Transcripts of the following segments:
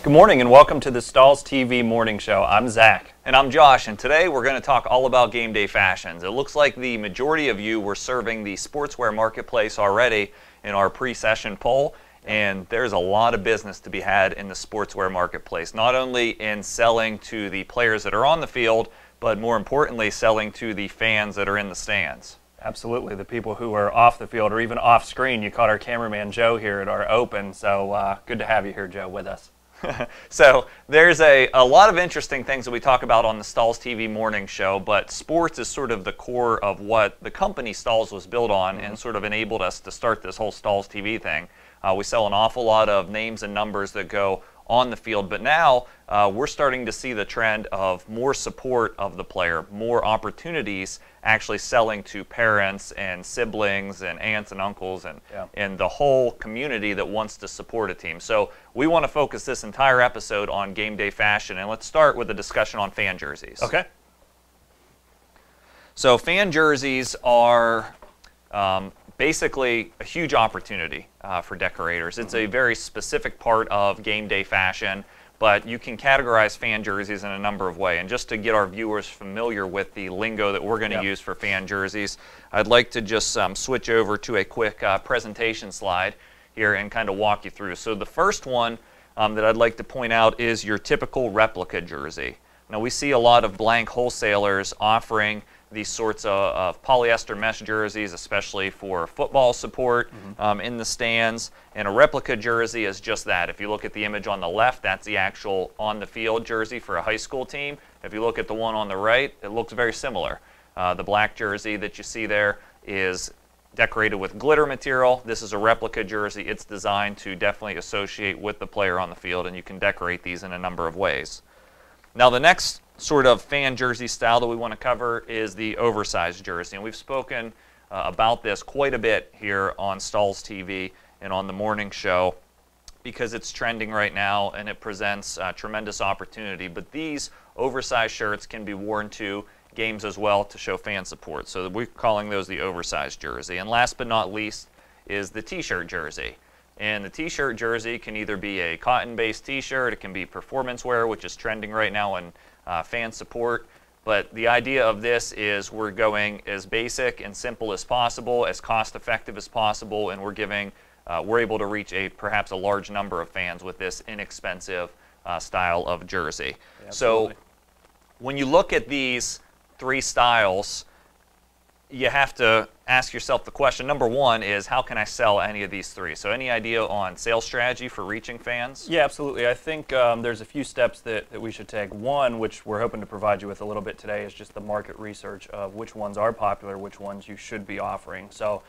Good morning and welcome to the Stahls TV Morning Show. I'm Zach. And I'm Josh, and today we're going to talk all about game day fashions. It looks like the majority of you were serving the sportswear marketplace already in our pre-session poll, and there's a lot of business to be had in the sportswear marketplace, not only in selling to the players that are on the field, but more importantly, selling to the fans that are in the stands. Absolutely, the people who are off the field or even off screen. You caught our cameraman Joe here at our open, so good to have you here, Joe, with us. So there's a lot of interesting things that we talk about on the Stahls TV Morning Show, but sports is sort of the core of what the company Stahls was built on and sort of enabled us to start this whole Stahls TV thing. We sell an awful lot of names and numbers that go on the field, but now we're starting to see the trend of more support of the player, more opportunities actually selling to parents and siblings and aunts and uncles and the whole community that wants to support a team. So we want to focus this entire episode on game day fashion, and let's start with a discussion on fan jerseys. Okay. So fan jerseys are basically a huge opportunity for decorators. It's a very specific part of game day fashion, but you can categorize fan jerseys in a number of ways. And just to get our viewers familiar with the lingo that we're going to use for fan jerseys, I'd like to just switch over to a quick presentation slide here and kind of walk you through. So the first one that I'd like to point out is your typical replica jersey. Now we see a lot of blank wholesalers offering these sorts of polyester mesh jerseys, especially for football support in the stands. And a replica jersey is just that. If you look at the image on the left, that's the actual on-the-field jersey for a high school team. If you look at the one on the right, it looks very similar. The black jersey that you see there is decorated with glitter material. This is a replica jersey. It's designed to definitely associate with the player on the field, and you can decorate these in a number of ways. Now the next sort of fan jersey style that we want to cover is the oversized jersey, and we've spoken about this quite a bit here on Stahls TV and on the morning show because it's trending right now and it presents tremendous opportunity. But these oversized shirts can be worn to games as well to show fan support, so we're calling those the oversized jersey. And last but not least is the t-shirt jersey. And the t-shirt jersey can either be a cotton-based t-shirt, it can be performance wear, which is trending right now in fan support. But the idea of this is we're going as basic and simple as possible, as cost-effective as possible, and we're able to reach perhaps a large number of fans with this inexpensive style of jersey. Yeah, so when you look at these three styles, you have to ask yourself the question, number one is, how can I sell any of these three? So any idea on sales strategy for reaching fans? Yeah, absolutely. I think there's a few steps that we should take. One, which we're hoping to provide you with a little bit today, is just the market research of which ones are popular, which ones you should be offering. So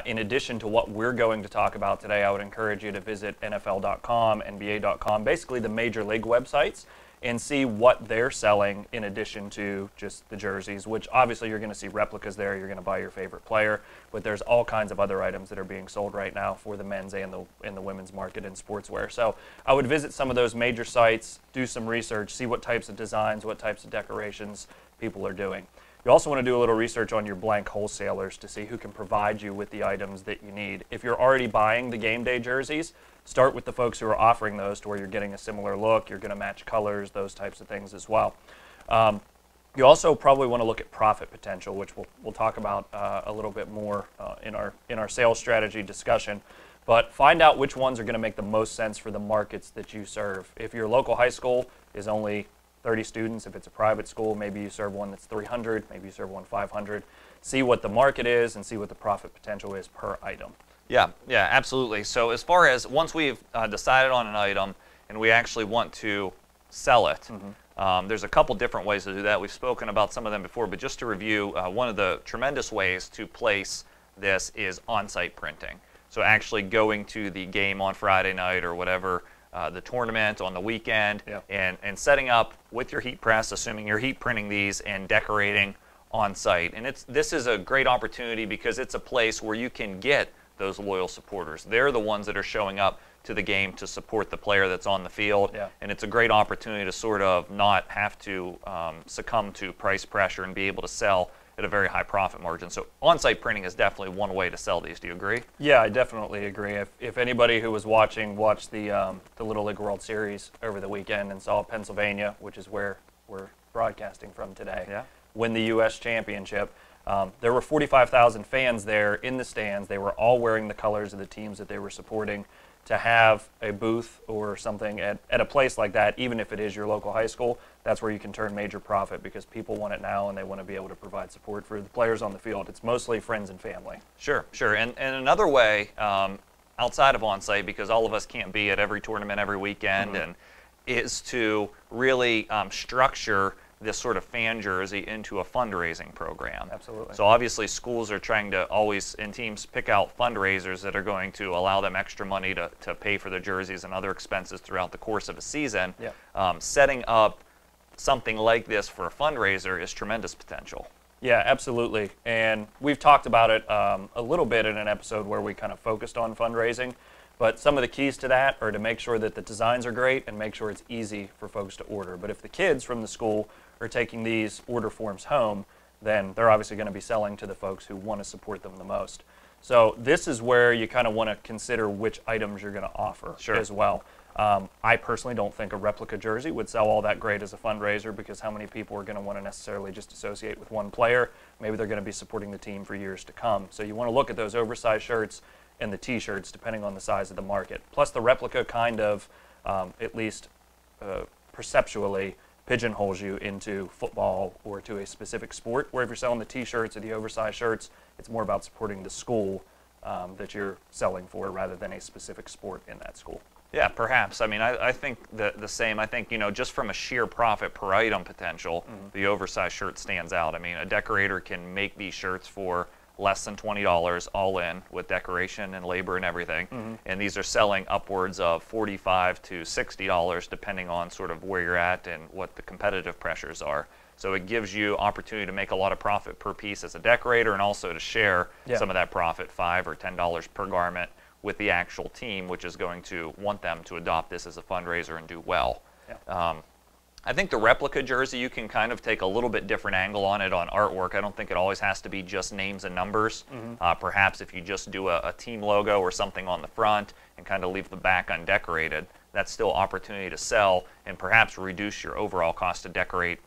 in addition to what we're going to talk about today, I would encourage you to visit NFL.com, NBA.com, basically the major league websites, and see what they're selling in addition to just the jerseys, which obviously you're going to see replicas there. You're going to buy your favorite player, but there's all kinds of other items that are being sold right now for the men's and the women's market in sportswear. So I would visit some of those major sites, do some research, see what types of designs, what types of decorations people are doing. You also want to do a little research on your blank wholesalers to see who can provide you with the items that you need. If you're already buying the game day jerseys, start with the folks who are offering those to where you're getting a similar look, you're going to match colors, those types of things as well. You also probably want to look at profit potential, which we'll talk about a little bit more in our sales strategy discussion. But find out which ones are going to make the most sense for the markets that you serve. If your local high school is only 30 students, if it's a private school, maybe you serve one that's 300, maybe you serve one 500. See what the market is and see what the profit potential is per item. Yeah, absolutely. So as far as once we've decided on an item and we actually want to sell it, there's a couple different ways to do that. We've spoken about some of them before, but just to review, one of the tremendous ways to place this is on-site printing. So actually going to the game on Friday night or whatever, the tournament on the weekend, and setting up with your heat press, assuming you're heat printing these, and decorating on site. And this is a great opportunity because it's a place where you can get those loyal supporters. They're the ones that are showing up to the game to support the player that's on the field, and it's a great opportunity to sort of not have to succumb to price pressure and be able to sell at a very high profit margin. So on-site printing is definitely one way to sell these. Do you agree? Yeah, I definitely agree. If anybody who was watched the Little League World Series over the weekend and saw Pennsylvania, which is where we're broadcasting from today, win the U.S. championship, there were 45,000 fans there in the stands. They were all wearing the colors of the teams that they were supporting. To have a booth or something at a place like that, even if it is your local high school, that's where you can turn major profit because people want it now and they want to be able to provide support for the players on the field. It's mostly friends and family. Sure, sure. And another way, outside of on-site, because all of us can't be at every tournament every weekend, and is to really structure this sort of fan jersey into a fundraising program. Absolutely. So obviously schools are trying to always, and teams, pick out fundraisers that are going to allow them extra money to pay for their jerseys and other expenses throughout the course of a season. Setting up something like this for a fundraiser is tremendous potential. Yeah, absolutely. And we've talked about it a little bit in an episode where we kind of focused on fundraising. But some of the keys to that are to make sure that the designs are great and make sure it's easy for folks to order. But if the kids from the school are taking these order forms home, then they're obviously going to be selling to the folks who want to support them the most. So this is where you kind of want to consider which items you're going to offer as well. I personally don't think a replica jersey would sell all that great as a fundraiser because how many people are going to want to necessarily just associate with one player? Maybe they're going to be supporting the team for years to come. So you want to look at those oversized shirts and the t-shirts depending on the size of the market. Plus the replica kind of, at least perceptually, pigeonholes you into football or to a specific sport, where if you're selling the t-shirts or the oversized shirts, it's more about supporting the school that you're selling for rather than a specific sport in that school. Yeah, perhaps. I mean, I think the same. I think, just from a sheer profit per item potential, the oversized shirt stands out. I mean, a decorator can make these shirts for less than $20 all in with decoration and labor and everything. And these are selling upwards of $45 to $60 depending on sort of where you're at and what the competitive pressures are. So it gives you opportunity to make a lot of profit per piece as a decorator and also to share some of that profit, $5 or $10 per garment, with the actual team, which is going to want them to adopt this as a fundraiser and do well. I think the replica jersey, you can kind of take a little bit different angle on it on artwork. I don't think it always has to be just names and numbers. Perhaps if you just do a team logo or something on the front and kind of leave the back undecorated, that's still opportunity to sell and perhaps reduce your overall cost to decorate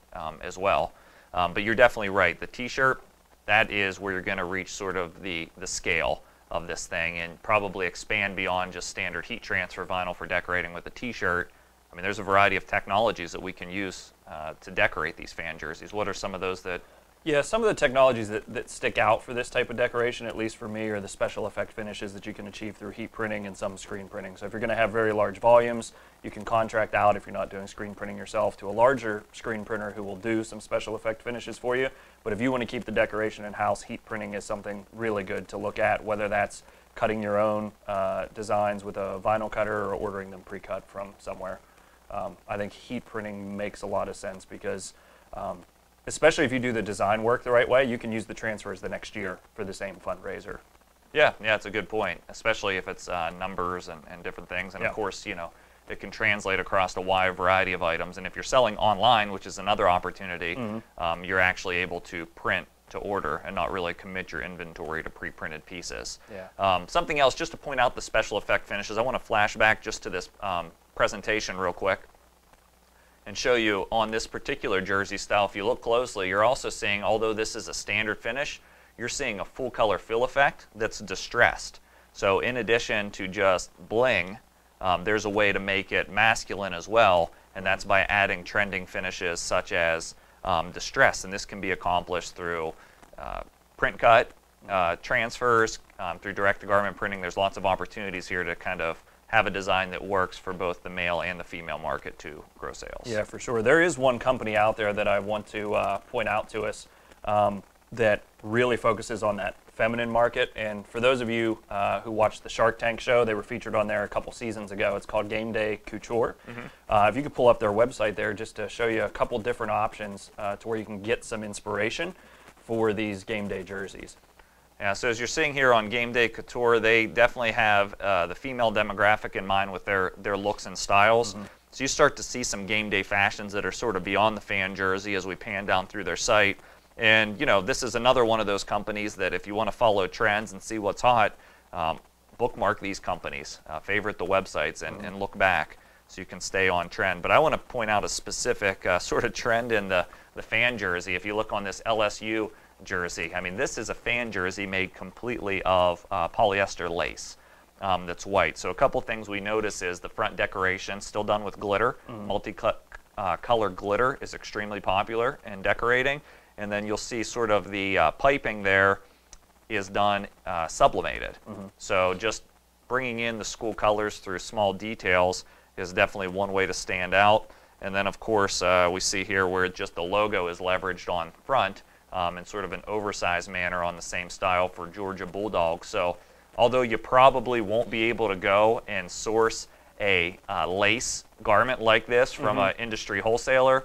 as well. But you're definitely right. The t-shirt, that is where you're going to reach sort of the scale of this thing and probably expand beyond just standard heat transfer vinyl for decorating with a t-shirt. I mean, there's a variety of technologies that we can use to decorate these fan jerseys. What are some of those that... Yeah, some of the technologies that stick out for this type of decoration, at least for me, are the special effect finishes that you can achieve through heat printing and some screen printing. So if you're going to have very large volumes, you can contract out, if you're not doing screen printing yourself, to a larger screen printer who will do some special effect finishes for you. But if you want to keep the decoration in-house, heat printing is something really good to look at, whether that's cutting your own designs with a vinyl cutter or ordering them pre-cut from somewhere. I think heat printing makes a lot of sense because especially if you do the design work the right way, you can use the transfers the next year for the same fundraiser. Yeah, it's a good point, especially if it's numbers and different things. And of course, it can translate across a wide variety of items. And if you're selling online, which is another opportunity, you're actually able to print to order and not really commit your inventory to pre-printed pieces. Something else, just to point out the special effect finishes, I want to flash back just to this presentation real quick and show you on this particular jersey style. If you look closely, you're also seeing, although this is a standard finish, you're seeing a full color fill effect that's distressed. So in addition to just bling, there's a way to make it masculine as well, and that's by adding trending finishes such as distress. And this can be accomplished through print cut, transfers, through direct-to-garment printing. There's lots of opportunities here to kind of have a design that works for both the male and the female market to grow sales. Yeah, for sure. There is one company out there that I want to point out to us that really focuses on that feminine market. And for those of you who watched the Shark Tank show, they were featured on there a couple seasons ago. It's called Game Day Couture. If you could pull up their website there just to show you a couple different options to where you can get some inspiration for these game day jerseys. Yeah, so as you're seeing here on Game Day Couture, they definitely have the female demographic in mind with their looks and styles. So you start to see some game day fashions that are sort of beyond the fan jersey as we pan down through their site. And you know, this is another one of those companies that if you want to follow trends and see what's hot, bookmark these companies, favorite the websites, and look back so you can stay on trend. But I want to point out a specific sort of trend in the fan jersey. If you look on this LSU jersey, I mean, this is a fan jersey made completely of polyester lace that's white. So a couple things we notice is the front decoration still done with glitter. Multi-color glitter is extremely popular in decorating. And then you'll see sort of the piping there is done sublimated. So just bringing in the school colors through small details is definitely one way to stand out. And then of course we see here where just the logo is leveraged on front in sort of an oversized manner on the same style for Georgia Bulldogs. So although you probably won't be able to go and source a lace garment like this from an industry wholesaler,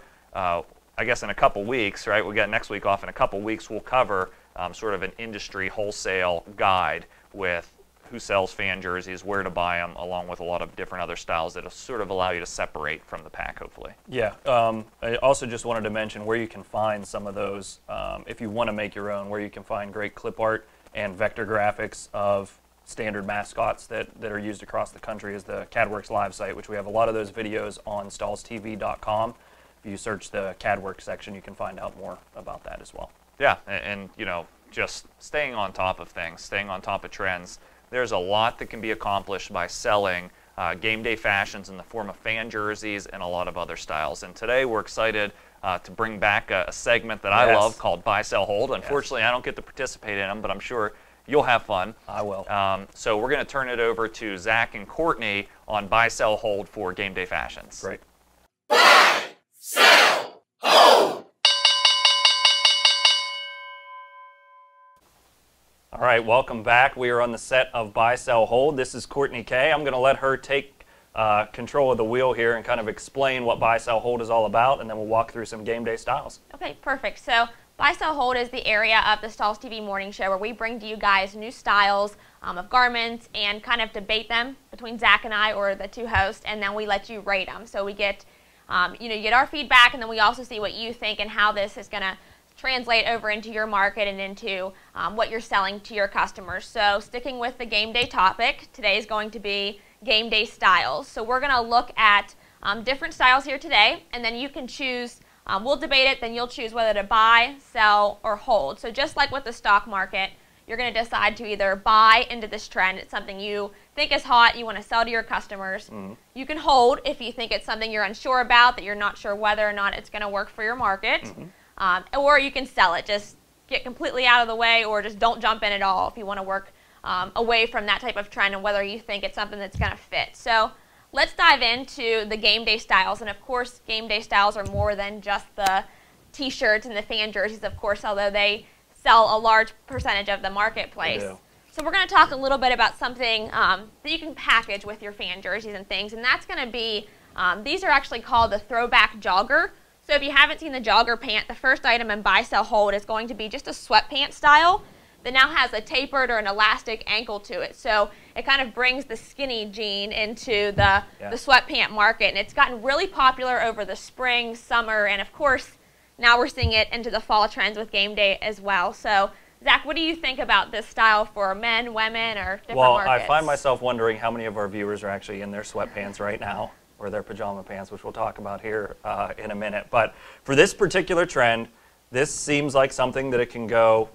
I guess in a couple weeks, right? We got next week off. In a couple weeks, we'll cover sort of an industry wholesale guide with who sells fan jerseys, where to buy them, along with a lot of different other styles that will sort of allow you to separate from the pack, hopefully. Yeah. I also just wanted to mention where you can find some of those, if you want to make your own, where you can find great clip art and vector graphics of standard mascots that are used across the country is the CADWorks Live site, which we have a lot of those videos on stahlstv.com. If you search the CADWorks section, you can find out more about that as well. Yeah, and you know, just staying on top of things, staying on top of trends. There's a lot that can be accomplished by selling game day fashions in the form of fan jerseys and a lot of other styles. And today we're excited to bring back a segment that I love called Buy, Sell, Hold. Unfortunately, I don't get to participate in them, but I'm sure you'll have fun. I will. So we're going to turn it over to Zach and Courtney on Buy, Sell, Hold for game day fashions. Great. Buy, sell, hold. All right, welcome back. We are on the set of Buy, Sell, Hold. This is Courtney Kay. I'm going to let her take control of the wheel here and kind of explain what Buy, Sell, Hold is all about, and then we'll walk through some game day styles. Okay, perfect. So Buy, Sell, Hold is the area of the Stahls TV morning show where we bring to you guys new styles of garments and kind of debate them between Zach and I, or the two hosts, and then we let you rate them. So we get, you get our feedback, and then we also see what you think and how this is going to translate over into your market and into what you're selling to your customers. So sticking with the game day topic, today is going to be game day styles. So we're going to look at different styles here today, and then you can choose, we'll debate it, then you'll choose whether to buy, sell, or hold. So just like with the stock market, you're going to decide to either buy into this trend, it's something you think is hot, you want to sell to your customers. You can hold if you think it's something you're unsure about, that you're not sure whether or not it's going to work for your market. Or you can sell it, just get completely out of the way, or just don't jump in at all if you want to work away from that type of trend and whether you think it's something that's going to fit. So let's dive into the game day styles. And of course, game day styles are more than just the t-shirts and the fan jerseys, of course, although they sell a large percentage of the marketplace. So we're going to talk a little bit about something that you can package with your fan jerseys and things, and that's going to be, these are actually called the throwback jogger. So if you haven't seen the jogger pant, the first item in Buy, Sell, Hold is going to be just a sweatpant style that now has a tapered or an elastic ankle to it. So it kind of brings the skinny jean into the sweatpant market, and it's gotten really popular over the spring, summer, and of course now we're seeing it into the fall trends with game day as well. So Zach, what do you think about this style for men, women, or different markets? Well, I find myself wondering how many of our viewers are actually in their sweatpants right now, or their pajama pants, which we'll talk about here in a minute. But for this particular trend, this seems like something that it can go,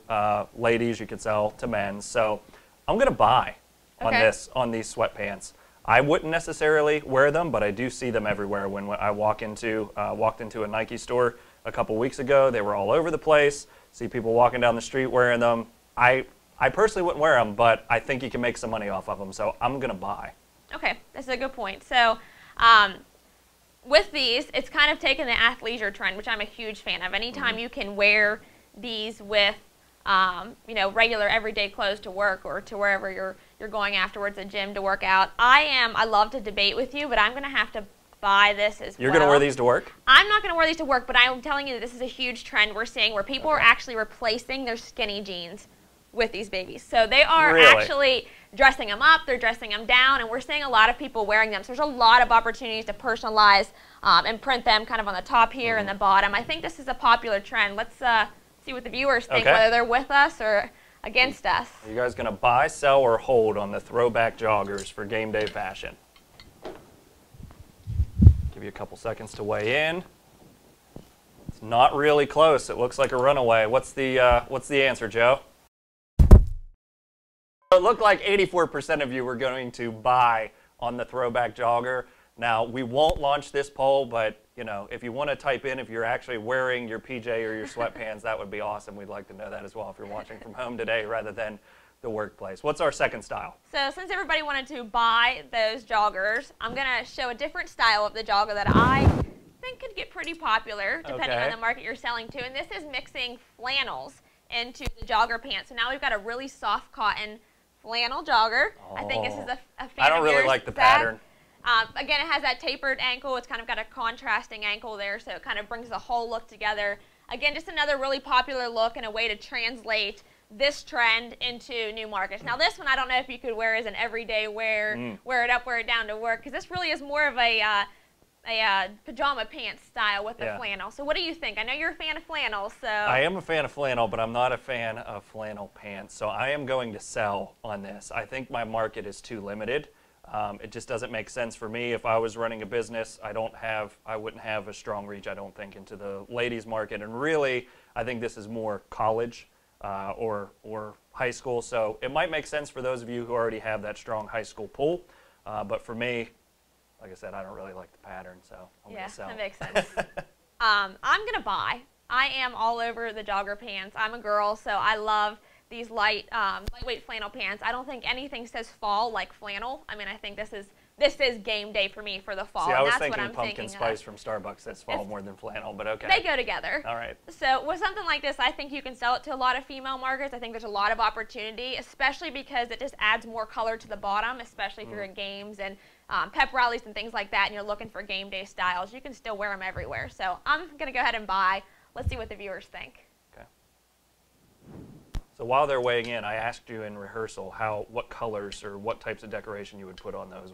ladies, you could sell to men. So I'm going to buy on these sweatpants. I wouldn't necessarily wear them, but I do see them everywhere. When I walked into a Nike store a couple weeks ago, they were all over the place. See people walking down the street wearing them. I personally wouldn't wear them, but I think you can make some money off of them, so I'm going to buy. Okay, that's a good point. So with these, it's kind of taken the athleisure trend, which I'm a huge fan of. Anytime you can wear these with regular everyday clothes to work or to wherever you're going afterwards, a gym to work out. I love to debate with you, but I'm going to have to buy this as well. You're going to wear these to work? I'm not going to wear these to work, but I'm telling you that this is a huge trend we're seeing where people are actually replacing their skinny jeans with these babies. So they are actually dressing them up, they're dressing them down, and we're seeing a lot of people wearing them. So there's a lot of opportunities to personalize and print them kind of on the top here and the bottom. I think this is a popular trend. Let's See what the viewers think, Okay. whether they're with us or against us. Are you guys going to buy, sell, or hold on the throwback joggers for game day fashion? Give you a couple seconds to weigh in. It's not really close. It looks like a runaway. What's the answer, Joe? It looked like 84% of you were going to buy on the throwback jogger. Now, we won't launch this poll, but you know, if you want to type in if you're actually wearing your PJ or your sweatpants, that would be awesome. We'd like to know that as well if you're watching from home today rather than the workplace. What's our second style? So since everybody wanted to buy those joggers, I'm going to show a different style of the jogger that I think could get pretty popular depending on the market you're selling to. And this is mixing flannels into the jogger pants. So now we've got a really soft cotton flannel jogger. I think this is a fan I don't of really yours, like the Zach. pattern. Again, it has that tapered ankle. It's kind of got a contrasting ankle there, so it kind of brings the whole look together. Again, just another really popular look and a way to translate this trend into new markets. Now, this one I don't know if you could wear as an everyday wear, wear it up, wear it down to work, because this really is more of a pajama pants style with the flannel. So what do you think? I know you're a fan of flannel, so... I am a fan of flannel, but I'm not a fan of flannel pants. So I am going to sell on this. I think my market is too limited. It just doesn't make sense for me. If I was running a business, I wouldn't have a strong reach, I don't think, into the ladies market. And really, I think this is more college or high school. So it might make sense for those of you who already have that strong high school pull. But for me, like I said, I don't really like the pattern, so I'm going to sell. Yeah, that makes sense. I'm going to buy. I am all over the jogger pants. I'm a girl, so I love these lightweight flannel pants. I don't think anything says fall like flannel. I mean, I think this is game day for me for the fall. See, I was and that's thinking what I'm pumpkin spice from Starbucks says fall more than flannel, but okay. They go together. All right. So with something like this, I think you can sell it to a lot of female markets. I think there's a lot of opportunity, especially because it just adds more color to the bottom, especially if you're in games and pep rallies and things like that, and you're looking for game day styles. You can still wear them everywhere. So I'm going to go ahead and buy. Let's see what the viewers think. Okay. So while they're weighing in, I asked you in rehearsal what colors or what types of decoration you would put on those.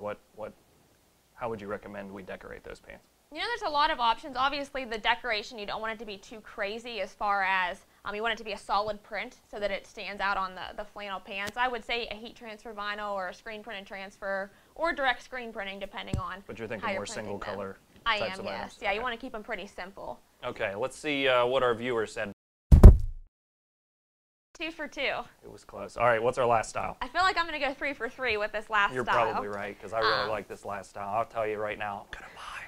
How would you recommend we decorate those pants? You know, there's a lot of options. Obviously, the decoration, you don't want it to be too crazy as far as, you want it to be a solid print so that it stands out on the flannel pants. I would say a heat transfer vinyl or a screen printed transfer or direct screen printing, depending on But you're thinking more single color I types am, of yes. items. Yeah, you want to keep them pretty simple. Okay, let's see what our viewers said. 2 for 2. It was close. All right, what's our last style? I feel like I'm going to go 3 for 3 with this last You're style. probably right, because I really like this last style. I'll tell you right now, I'm going to buy.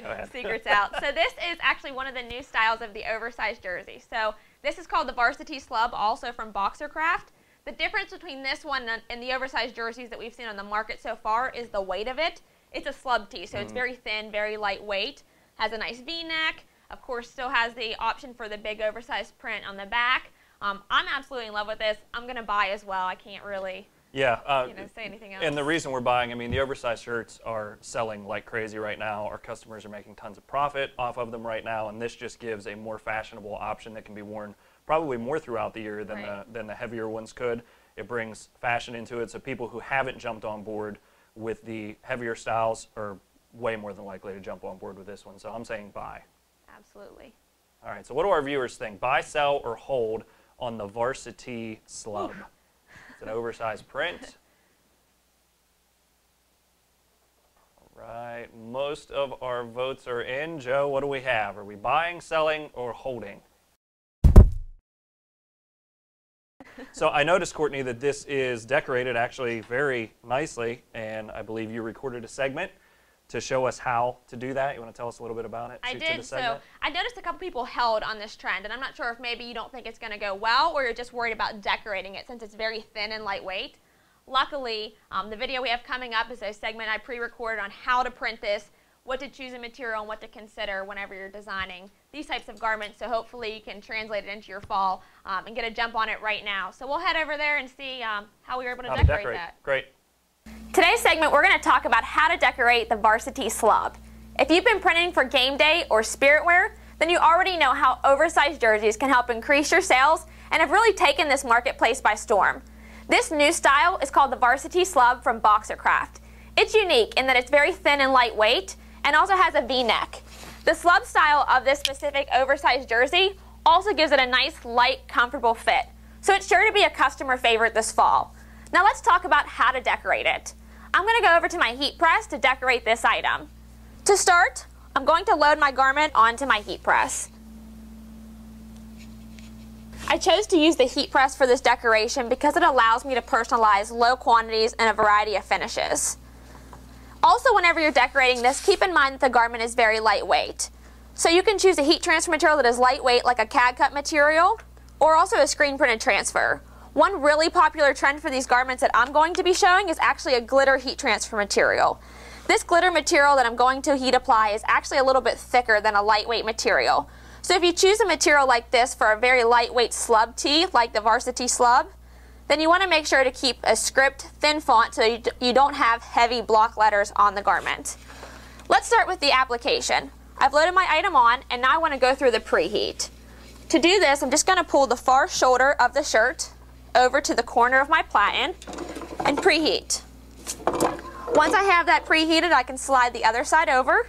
Go ahead. Secrets out. So this is actually one of the new styles of the oversized jersey. So this is called the Varsity Slub, also from Boxercraft. The difference between this one and the oversized jerseys that we've seen on the market so far is the weight of it. It's a slub tee, so it's very thin, very lightweight, has a nice V-neck, of course still has the option for the big oversized print on the back. I'm absolutely in love with this. I'm going to buy as well. I can't really say anything else. And the reason we're buying, I mean, the oversized shirts are selling like crazy right now. Our customers are making tons of profit off of them right now, and this just gives a more fashionable option that can be worn probably more throughout the year than the heavier ones could. It brings fashion into it, so people who haven't jumped on board with the heavier styles are way more than likely to jump on board with this one. So I'm saying buy. Absolutely. All right, so what do our viewers think? Buy, sell, or hold on the Varsity Slub? It's an oversized print. All right, most of our votes are in. Joe, what do we have? Are we buying, selling, or holding? So I noticed, Courtney, that this is decorated actually very nicely, and I believe you recorded a segment to show us how to do that. You want to tell us a little bit about it? I did. So I noticed a couple people held on this trend, and I'm not sure if maybe you don't think it's going to go well or you're just worried about decorating it since it's very thin and lightweight. Luckily, the video we have coming up is a segment I pre-recorded on how to print this, what to choose in material, and what to consider whenever you're designing these types of garments. So hopefully you can translate it into your fall and get a jump on it right now. So we'll head over there and see how we were able to decorate that. Great. Today's segment, we're going to talk about how to decorate the Varsity Slub. If you've been printing for game day or spirit wear, then you already know how oversized jerseys can help increase your sales and have really taken this marketplace by storm. This new style is called the Varsity Slub from Boxercraft. It's unique in that it's very thin and lightweight and also has a V-neck. The slub style of this specific oversized jersey also gives it a nice, light, comfortable fit. So it's sure to be a customer favorite this fall. Now let's talk about how to decorate it. I'm going to go over to my heat press to decorate this item. To start, I'm going to load my garment onto my heat press. I chose to use the heat press for this decoration because it allows me to personalize low quantities and a variety of finishes. Also, whenever you're decorating this, keep in mind that the garment is very lightweight. So you can choose a heat transfer material that is lightweight like a CAD cut material, or also a screen printed transfer. One really popular trend for these garments that I'm going to be showing is actually a glitter heat transfer material. This glitter material that I'm going to heat apply is actually a little bit thicker than a lightweight material. So if you choose a material like this for a very lightweight slub tee, like the varsity slub, then you want to make sure to keep a script thin font so you don't have heavy block letters on the garment. Let's start with the application. I've loaded my item on, and now I want to go through the preheat. To do this, I'm just going to pull the far shoulder of the shirt over to the corner of my platen and preheat. Once I have that preheated, I can slide the other side over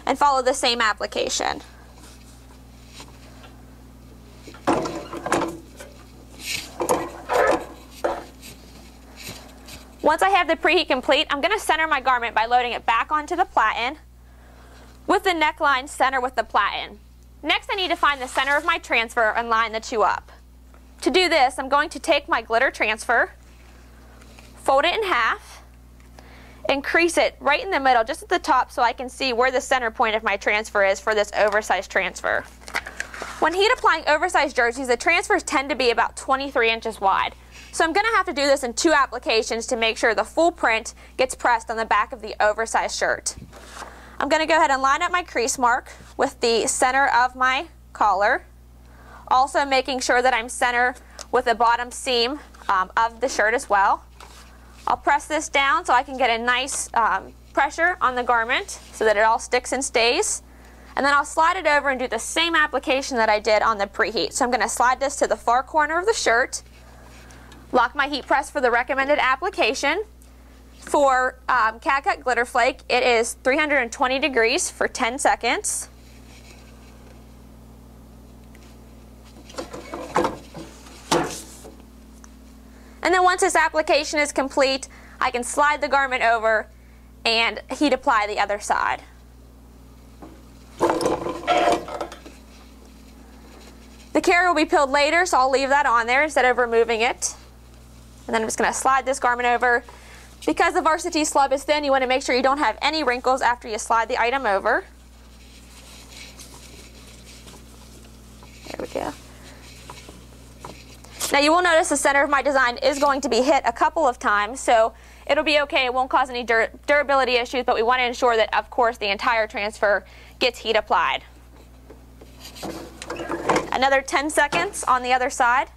and follow the same application. Once I have the preheat complete, I'm going to center my garment by loading it back onto the platen with the neckline center with the platen. Next, I need to find the center of my transfer and line the two up. To do this, I'm going to take my glitter transfer, fold it in half, and crease it right in the middle, just at the top, so I can see where the center point of my transfer is for this oversized transfer. When heat applying oversized jerseys, the transfers tend to be about 23 inches wide. So I'm going to have to do this in two applications to make sure the full print gets pressed on the back of the oversized shirt. I'm going to go ahead and line up my crease mark with the center of my collar, also making sure that I'm center with the bottom seam of the shirt as well. I'll press this down so I can get a nice pressure on the garment so that it all sticks and stays. And then I'll slide it over and do the same application that I did on the preheat. So I'm going to slide this to the far corner of the shirt, lock my heat press for the recommended application. For CAD cut glitter flake, it is 320 degrees for 10 seconds. And then once this application is complete, I can slide the garment over and heat apply the other side. The carrier will be peeled later, so I'll leave that on there instead of removing it. And then I'm just going to slide this garment over. Because the varsity slub is thin, you want to make sure you don't have any wrinkles after you slide the item over. There we go. Now you will notice the center of my design is going to be hit a couple of times, so it'll be okay. It won't cause any durability issues, but we want to ensure that, of course, the entire transfer gets heat applied. Another 10 seconds on the other side.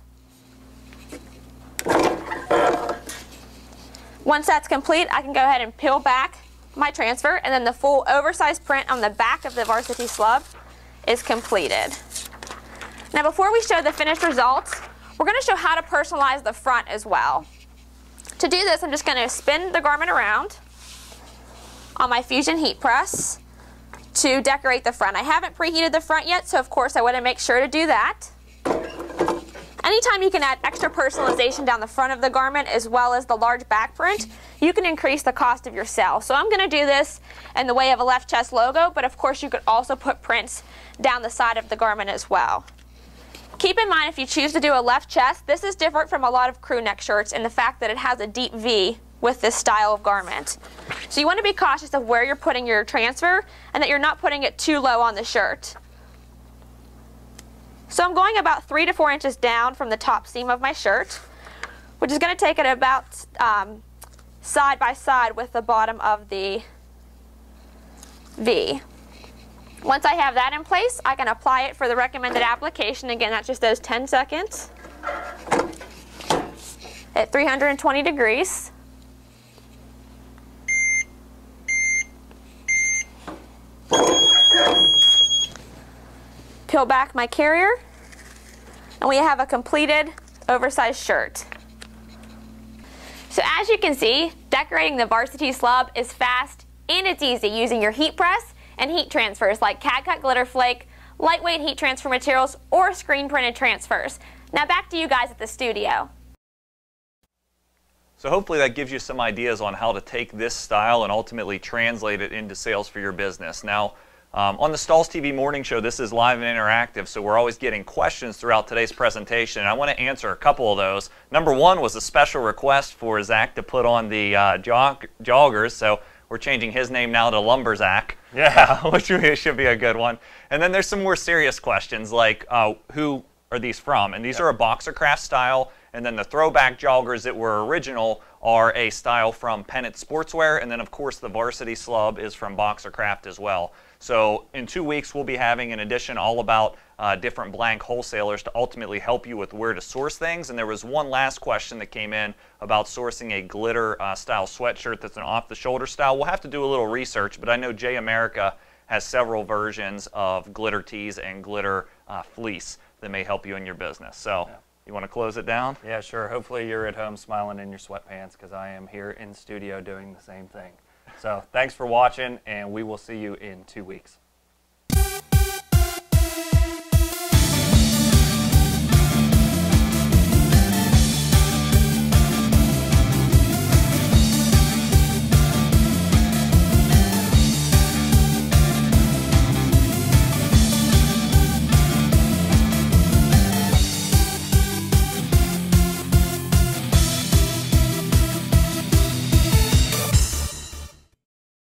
Once that's complete, I can go ahead and peel back my transfer, and then the full oversized print on the back of the varsity slub is completed. Now before we show the finished results, we're going to show how to personalize the front as well. To do this, I'm just going to spin the garment around on my Fusion heat press to decorate the front. I haven't preheated the front yet, so of course I want to make sure to do that. Anytime you can add extra personalization down the front of the garment as well as the large back print, you can increase the cost of your sale. So I'm going to do this in the way of a left chest logo, but of course you could also put prints down the side of the garment as well. Keep in mind, if you choose to do a left chest, this is different from a lot of crew neck shirts in the fact that it has a deep V with this style of garment. So you want to be cautious of where you're putting your transfer and that you're not putting it too low on the shirt. So I'm going about 3 to 4 inches down from the top seam of my shirt, which is going to take it about side by side with the bottom of the V. Once I have that in place, I can apply it for the recommended application. Again, that's just those 10 seconds at 320 degrees. Peel back my carrier, and we have a completed oversized shirt. So as you can see, decorating the varsity slub is fast and it's easy using your heat press and heat transfers like CAD cut glitter flake, lightweight heat transfer materials, or screen printed transfers. Now back to you guys at the studio. So hopefully that gives you some ideas on how to take this style and ultimately translate it into sales for your business. Now, on the Stahls TV Morning Show, this is live and interactive, so we're always getting questions throughout today's presentation, and I want to answer a couple of those. Number one was a special request for Zach to put on the joggers, so we're changing his name now to Lumberzach, which should be a good one. And then there's some more serious questions, like who are these from? And these are a Boxercraft style, and then the throwback joggers that were original are a style from Pennant Sportswear, and then of course the varsity slub is from Boxercraft as well. So in 2 weeks we'll be having an edition all about different blank wholesalers to ultimately help you with where to source things. And there was one last question that came in about sourcing a glitter style sweatshirt that's an off-the-shoulder style. We'll have to do a little research, but I know J America has several versions of glitter tees and glitter fleece that may help you in your business. So. Yeah. You want to close it down? Yeah, sure. Hopefully you're at home smiling in your sweatpants, because I am here in studio doing the same thing. So thanks for watching, and we will see you in 2 weeks.